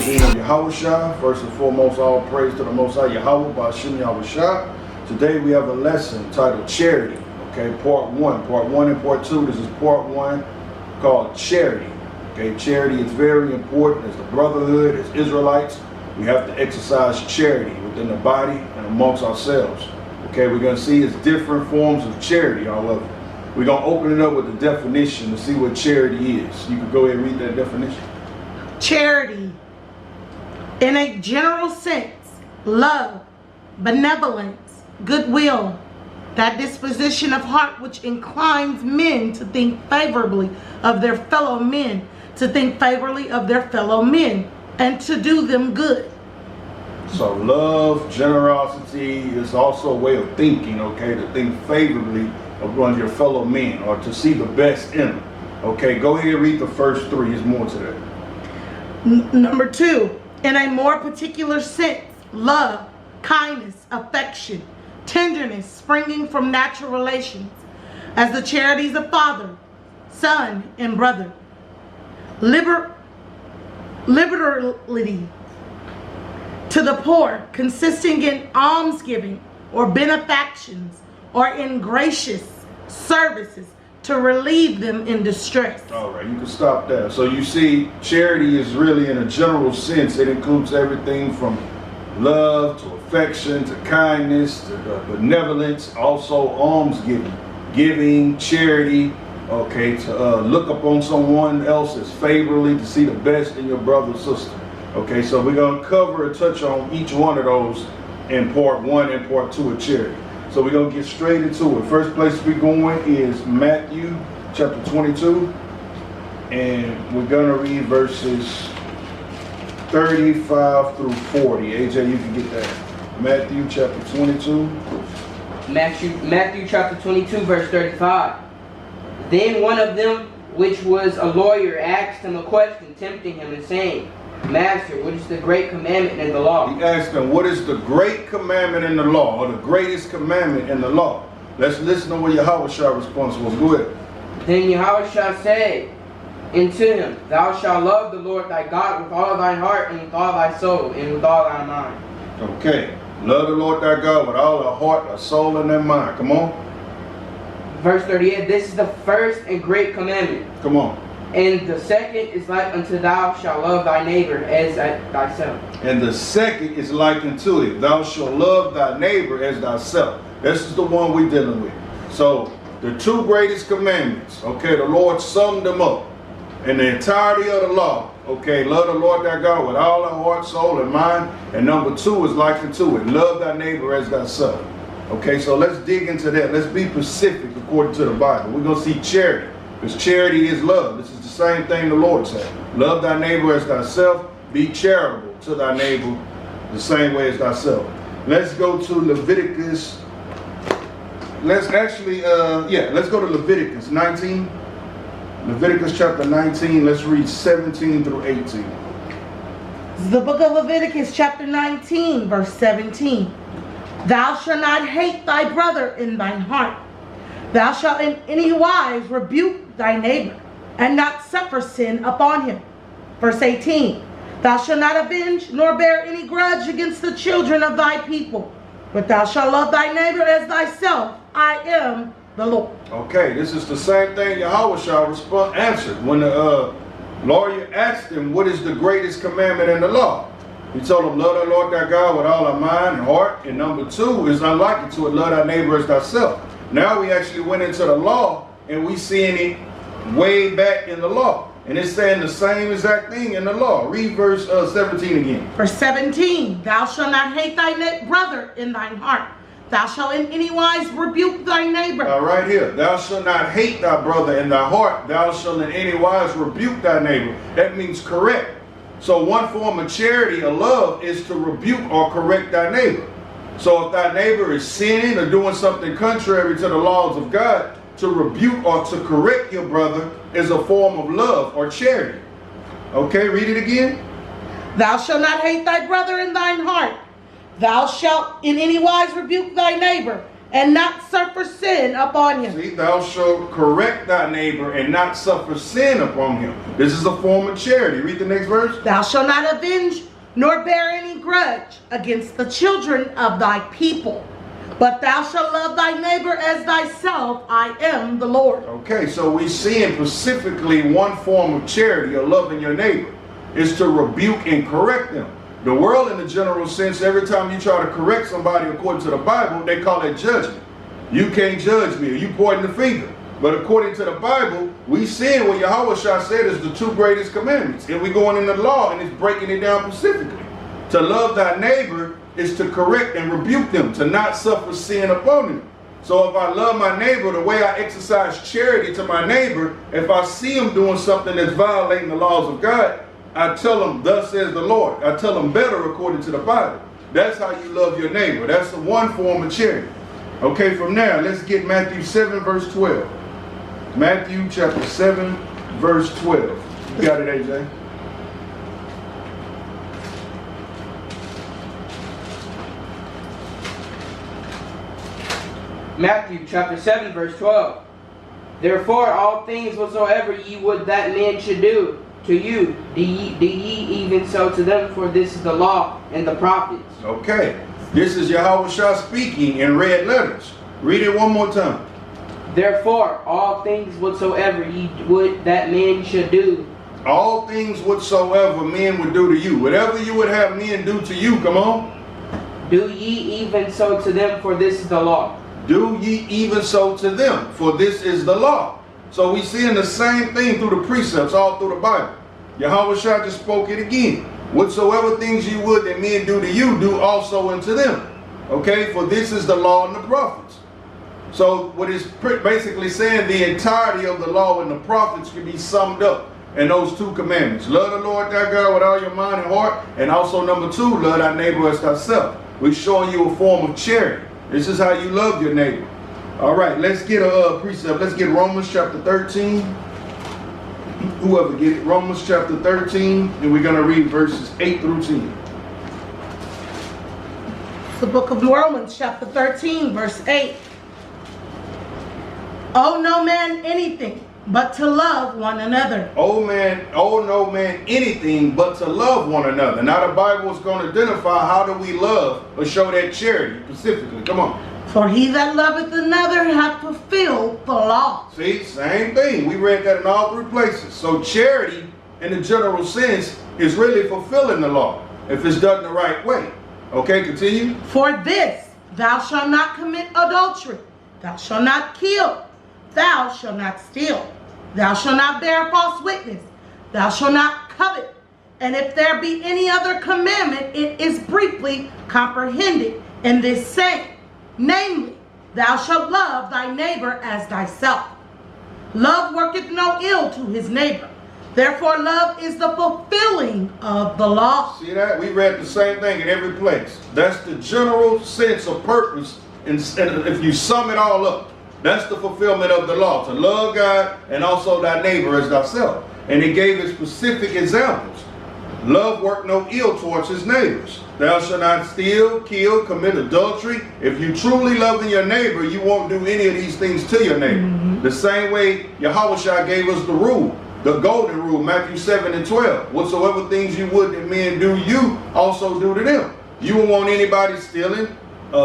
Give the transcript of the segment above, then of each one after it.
praise to Yahushua. First and foremost, all praise to the Most High Yahweh, Ba'ashim Yahushua. Today we have a lesson titled Charity. Okay, part one and part two. This is part one called Charity. Okay, charity is very important as the brotherhood, as Israelites. We have to exercise charity within the body and amongst ourselves. Okay, we're going to see it's different forms of charity, however. We're going to open it up with the definition to see what charity is. You can go ahead and read that definition. Charity, in a general sense, love, benevolence, goodwill, that disposition of heart which inclines men to think favorably of their fellow men, and to do them good. So love, generosity is also a way of thinking, okay, to think favorably of one of your fellow men or to see the best in them. Okay, go ahead and read the first three. There's more to that. Number two, in a more particular sense, love, kindness, affection, tenderness springing from natural relations, as the charities of father, son, and brother. Liberality to the poor, consisting in almsgiving or benefactions, or in gracious services to relieve them in distress. All right, you can stop there. So you see, charity is really, in a general sense, it includes everything from love to affection to kindness to benevolence, also almsgiving, giving, charity, okay, to look upon someone else as favorably, to see the best in your brother or sister. Okay, so we're going to cover and touch on each one of those in part one and part two of charity. So we're going to get straight into it. First place we're going is Matthew chapter 22. And we're going to read verses 35 through 40. AJ, you can get that. Matthew chapter 22. Matthew chapter 22, verse 35. Then one of them, which was a lawyer, asked him a question, tempting him and saying, Master, what is the great commandment in the law? He asked him, what is the great commandment in the law, or the greatest commandment in the law? Let's listen to what Yahushua response was. Go ahead. Then Yahushua said unto him, Thou shalt love the Lord thy God with all thy heart, and with all thy soul, and with all thy mind. Okay. Love the Lord thy God with all thy heart, thy soul, and thy mind. Come on. Verse 38, this is the first and great commandment. Come on. And the second is like unto thou shalt love thy neighbor as thyself. And the second is like unto it. Thou shalt love thy neighbor as thyself. This is the one we're dealing with. So the two greatest commandments, okay, the Lord summed them up in the entirety of the law. Okay, love the Lord thy God with all thy heart, soul, and mind. And number two is like unto it. Love thy neighbor as thyself. Okay, so let's dig into that. Let's be specific according to the Bible. We're going to see charity. Because charity is love. This is the same thing the Lord said. Love thy neighbor as thyself. Be charitable to thy neighbor the same way as thyself. Let's go to Leviticus. Let's go to Leviticus 19. Leviticus chapter 19. Let's read 17 through 18. The book of Leviticus chapter 19, verse 17. Thou shalt not hate thy brother in thine heart. Thou shalt in any wise rebuke thy neighbor, and not suffer sin upon him. Verse 18. Thou shalt not avenge, nor bear any grudge against the children of thy people, but thou shalt love thy neighbor as thyself. I am the Lord. Okay, this is the same thing Yahushua answered when the lawyer asked him, what is the greatest commandment in the law? He told him, love the Lord thy God with all thy mind and heart. And number two is unlike it to it, love thy neighbor as thyself. Now we actually went into the law and we seeing it way back in the law. And it's saying the same exact thing in the law. Read verse 17 again. Verse 17. Thou shalt not hate thy brother in thine heart. Thou shalt in any wise rebuke thy neighbor. Right here. Thou shalt not hate thy brother in thy heart. Thou shalt in any wise rebuke thy neighbor. That means correct. So one form of charity or love is to rebuke or correct thy neighbor. So if thy neighbor is sinning or doing something contrary to the laws of God, to rebuke or to correct your brother is a form of love or charity. Okay, read it again. Thou shalt not hate thy brother in thine heart. Thou shalt in any wise rebuke thy neighbor, and not suffer sin upon him. See, thou shalt correct thy neighbor and not suffer sin upon him. This is a form of charity. Read the next verse. Thou shalt not avenge nor bear any grudge against the children of thy people, but thou shalt love thy neighbor as thyself. I am the Lord. Okay, so we see in specifically one form of charity, or loving your neighbor, is to rebuke and correct them. The world, in the general sense, every time you try to correct somebody according to the Bible, they call it judgment. You can't judge me, or you pointing the finger. But according to the Bible, we see what Yahweh Shah said is the two greatest commandments. And we going in the law, and it's breaking it down specifically. To love thy neighbor is to correct and rebuke them, to not suffer sin upon them. So if I love my neighbor, the way I exercise charity to my neighbor, if I see him doing something that's violating the laws of God, I tell him, thus says the Lord. I tell him better according to the Bible. That's how you love your neighbor. That's the one form of charity. Okay, from there, let's get Matthew 7, verse 12. Matthew chapter 7, verse 12. You got it, AJ? Matthew chapter 7, verse 12. Therefore, all things whatsoever ye would that men should do to you, do ye even so to them, for this is the law and the prophets. Okay, this is Yahweh Shah speaking in red letters. Read it one more time. Therefore, all things whatsoever ye would that men should do. All things whatsoever men would do to you. Whatever you would have men do to you, come on. Do ye even so to them, for this is the law. Do ye even so to them, for this is the law. So we seeing the same thing through the precepts all through the Bible. Yahweh Shah just spoke it again. Whatsoever things you would that men do to you, do also unto them. Okay, for this is the law and the prophets. So what it's basically saying, the entirety of the law and the prophets can be summed up in those two commandments. Love the Lord thy God with all your mind and heart, and also number 2, love thy neighbor as thyself. We're showing you a form of charity. This is how you love your neighbor. All right, let's get a precept. Let's get Romans chapter 13. Whoever get it, Romans chapter 13, and we're going to read verses 8 through 10. The book of Romans chapter 13, verse 8. Owe no man anything but to love one another. Owe no man anything but to love one another. Now the Bible is going to identify how do we love or show that charity specifically. Come on. For he that loveth another hath fulfilled the law. See, same thing. We read that in all 3 places. So charity, in the general sense, is really fulfilling the law if it's done the right way. Okay, continue. For this, thou shalt not commit adultery. Thou shalt not kill. Thou shalt not steal. Thou shalt not bear false witness. Thou shalt not covet. And if there be any other commandment, it is briefly comprehended in this saying, namely, thou shalt love thy neighbor as thyself. Love worketh no ill to his neighbor. Therefore, love is the fulfilling of the law. See that? We read the same thing in every place. That's the general sense of purpose. And if you sum it all up, that's the fulfillment of the law. To love God and also thy neighbor as thyself. And he gave us specific examples. Love work no ill towards his neighbors. Thou shalt not steal, kill, commit adultery. If you truly love your neighbor, you won't do any of these things to your neighbor. The same way Yahweh Shah gave us the rule, the golden rule, Matthew 7 and 12. Whatsoever things you would that men do you, also do to them. You won't want anybody stealing,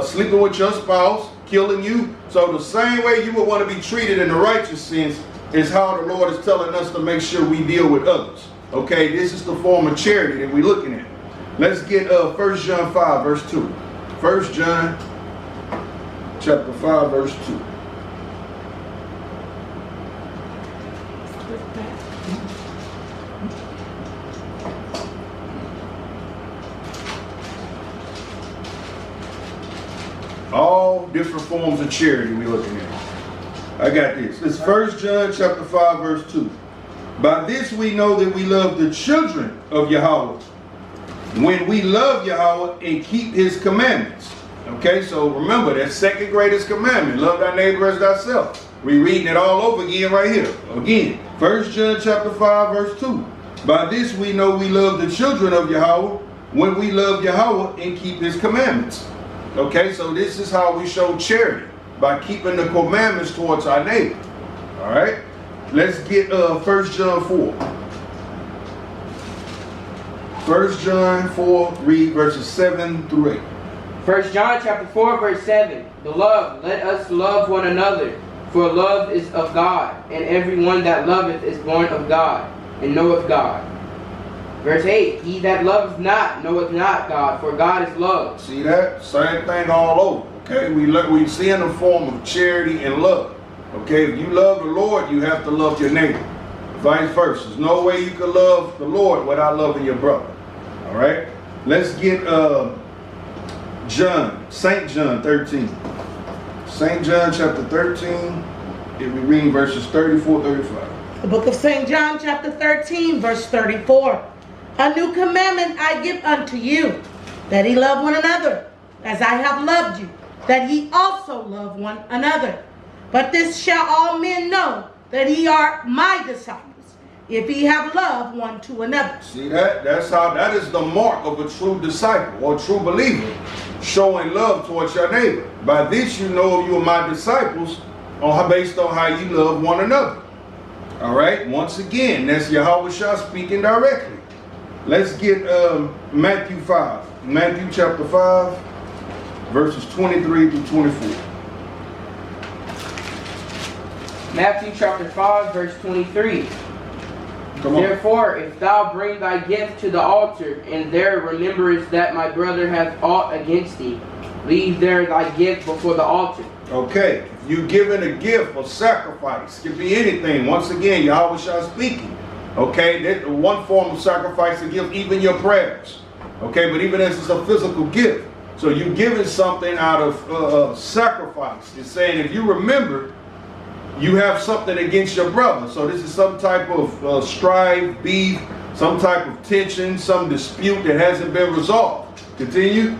sleeping with your spouse, killing you. So the same way you would want to be treated in the righteous sense is how the Lord is telling us to make sure we deal with others. Okay, this is the form of charity that we're looking at. Let's get 1 John 5, verse 2. 1 John chapter 5, verse 2. All different forms of charity we're looking at. I got this. It's 1 John chapter 5, verse 2. By this we know that we love the children of Yahweh, when we love Yahweh and keep his commandments. Okay, so remember that second greatest commandment, love thy neighbor as thyself. We're reading it all over again right here. Again, 1 John chapter 5, verse 2. By this we know we love the children of Yahweh, when we love Yahweh and keep his commandments. Okay, so this is how we show charity. by keeping the commandments towards our neighbor. All right? Let's get 1 John 4. 1 John 4, read verses 7 through 8. 1 John chapter 4, verse 7. Beloved, let us love one another, for love is of God, and everyone that loveth is born of God, and knoweth God. Verse 8. He that loveth not knoweth not God, for God is love. See that? Same thing all over. Okay? We see in the form of charity and love. Okay? If you love the Lord, you have to love your neighbor. Vice versa. There's no way you can love the Lord without loving your brother. All right? Let's get St. John 13. St. John chapter 13. If we read verses 34, 35. The book of St. John chapter 13, verse 34. A new commandment I give unto you, that ye love one another, as I have loved you, that ye also love one another. But this shall all men know, that ye are my disciples, if ye have love one to another. See that? That is the mark of a true disciple or true believer, showing love towards your neighbor. By this you know you are my disciples, based on how you love one another. All right? Once again, that's Yahweh Shah speaking directly. Let's get Matthew 5. Matthew chapter 5, verses 23 through 24. Matthew chapter 5, verse 23. Come on. Therefore, if thou bring thy gift to the altar, and there rememberest that my brother hath aught against thee, leave there thy gift before the altar. Okay, if you giving a gift or sacrifice, it could be anything. Once again, Yahweh Shah speaking. Okay, that's one form of sacrifice to give, even your prayers. Okay, but even as it's a physical gift. So you giving something out of sacrifice. It's saying if you remember, you have something against your brother. So this is some type of strife, beef, some type of tension, some dispute that hasn't been resolved. Continue.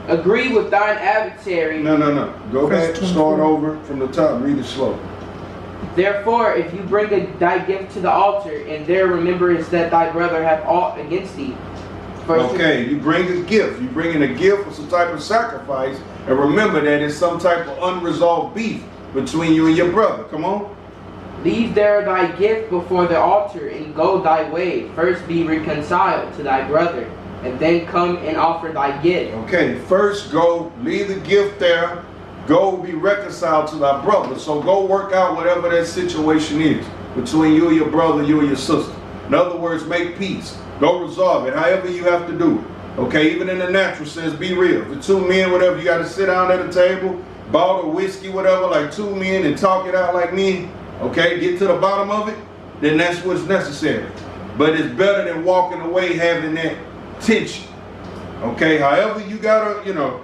Agree with thine adversary. No. Go back, start over from the top, read it slow. Therefore, if you bring thy gift to the altar, and there rememberest that thy brother hath aught against thee. Okay, you bring a gift. You bring in a gift for some type of sacrifice, and remember that it's some type of unresolved beef between you and your brother. Come on. Leave there thy gift before the altar, and go thy way. First be reconciled to thy brother, and then come and offer thy gift. Okay, first go, leave the gift there, go be reconciled to thy brother. So go work out whatever that situation is between you and your brother, you and your sister. In other words, make peace. Go resolve it, however you have to do it. Okay, even in the natural sense, be real. The two men, whatever, you got to sit down at a table, bottle whiskey, whatever, like two men, and talk it out like men. Okay, get to the bottom of it, then that's what's necessary. But it's better than walking away having that tension. Okay, however you gotta,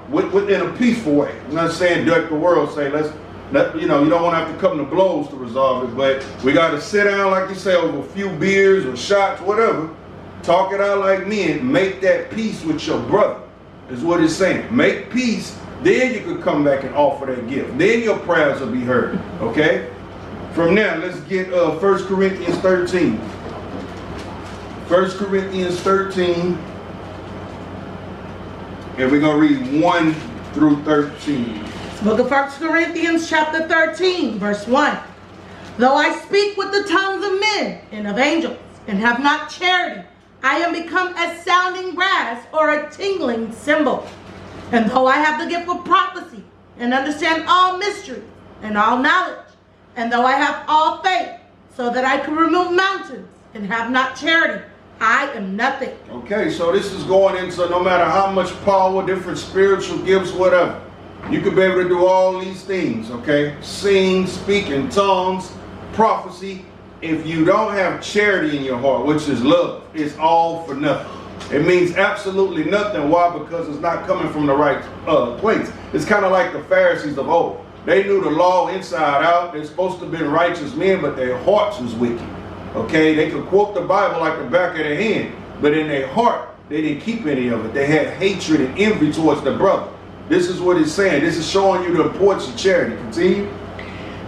within a peaceful way. I'm not saying duck the world, say you don't want to have to come to blows to resolve it, but we gotta sit down, like you say, over a few beers or shots, whatever, talk it out like men, make that peace with your brother, is what it's saying. Make peace, then you could come back and offer that gift. Then your prayers will be heard, okay? From there, let's get 1 Corinthians 13. 1 Corinthians 13. And we're going to read 1 through 13. Book of 1 Corinthians chapter 13, verse 1. Though I speak with the tongues of men and of angels, and have not charity, I am become as sounding brass or a tingling cymbal. And though I have the gift of prophecy, and understand all mysteries and all knowledge, and though I have all faith, so that I can remove mountains, and have not charity, I am nothing. Okay, so this is going into no matter how much power, different spiritual gifts, whatever. You could be able to do all these things, okay? Sing, speak in tongues, prophecy. If you don't have charity in your heart, which is love, it's all for nothing. It means absolutely nothing. Why? Because it's not coming from the right place. It's kind of like the Pharisees of old. They knew the law inside out. They're supposed to have been righteous men, but their hearts was wicked. Okay, they could quote the Bible like the back of their hand, but in their heart, they didn't keep any of it. They had hatred and envy towards the brother. This is what it's saying. This is showing you the importance of charity. Continue.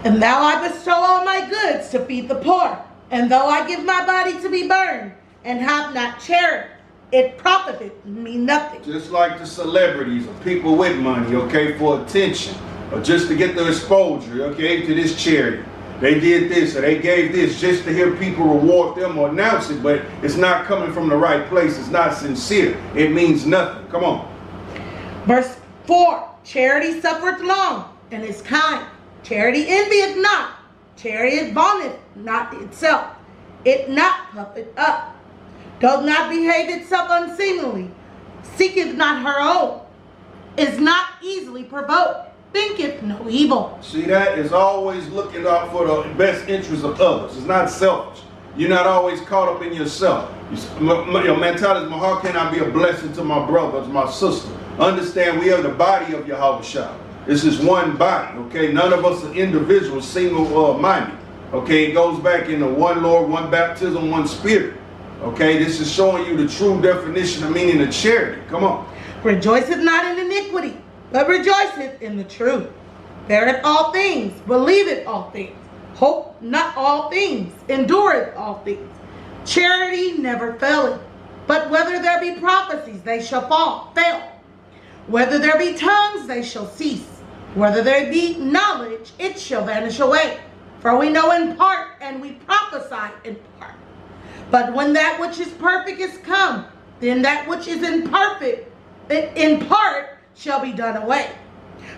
And thou I bestow all my goods to feed the poor. And though I give my body to be burned, and have not charity, it profiteth me nothing. Just like the celebrities or people with money, okay, for attention. or just to get the exposure, okay, to this charity. They did this or they gave this just to hear people reward them or announce it, but it's not coming from the right place. It's not sincere. It means nothing. Come on. Verse 4, charity suffereth long and is kind. Charity envieth not. Charity vaunteth not itself. It not puffeth up. Doth not behave itself unseemly. Seeketh not her own. Is not easily provoked. Thinketh no evil. See, that is always looking out for the best interest of others. It's not selfish. You're not always caught up in yourself. Your mentality is, how can I be a blessing to my brothers, my sister? Understand, we are the body of Yahushua. This is one body, okay? None of us are individuals, single-minded. Okay, it goes back into one Lord, one baptism, one spirit. Okay, this is showing you the true definition of meaning of charity. Come on. Rejoiceth not in iniquity, but rejoiceth in the truth. Beareth all things, believeth all things, hope not all things, endureth all things. Charity never faileth, but whether there be prophecies, they shall fail. Whether there be tongues, they shall cease. Whether there be knowledge, it shall vanish away. For we know in part, and we prophesy in part. But when that which is perfect is come, then that which is imperfect, in part, shall be done away.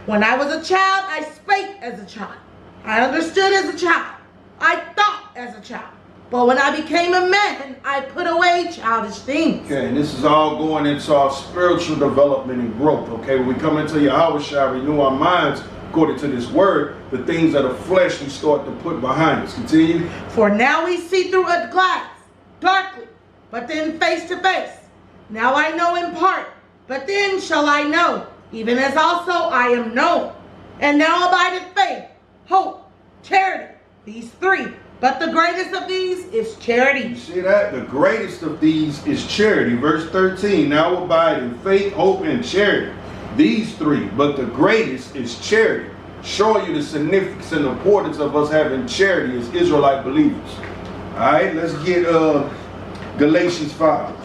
When I was a child, I spake as a child. I understood as a child. I thought as a child. But when I became a man, I put away childish things. Okay, and this is all going into our spiritual development and growth. Okay, when we come into Yahushua, renew our minds according to this word, the things of the flesh we start to put behind us. Continue. For now we see through a glass, darkly, but then face to face. Now I know in part, but then shall I know, even as also I am known. And now abideth faith, hope, charity, these three. But the greatest of these is charity. You see that? The greatest of these is charity. Verse 13, now abide in faith, hope, and charity. These three, but the greatest is charity. Showing you the significance and importance of us having charity as Israelite believers. Alright, let's get Galatians 5.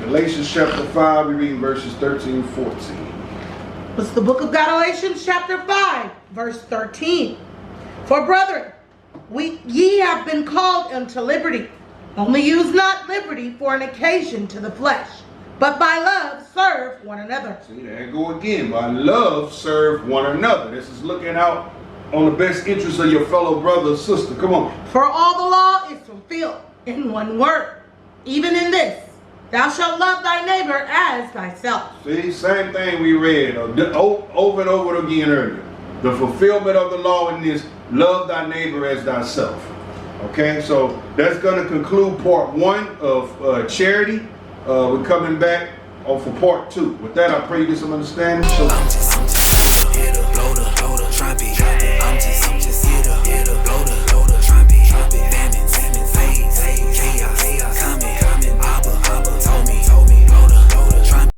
Galatians chapter 5, we read verses 13 and 14. It's the book of Galatians chapter 5, verse 13. For brethren, ye have been called unto liberty. Only use not liberty for an occasion to the flesh, but by love serve one another. See, there you go again. By love serve one another. This is looking out on the best interest of your fellow brother or sister. Come on. For all the law is fulfilled in one word, even in this, thou shalt love thy neighbor as thyself. See, same thing we read over and over again earlier. The fulfillment of the law in this, love thy neighbor as thyself. Okay, so that's going to conclude part 1 of charity. We're coming back for part 2. With that, I pray you get some understanding. So, I'm just here to blow the, try to be. I'm just here to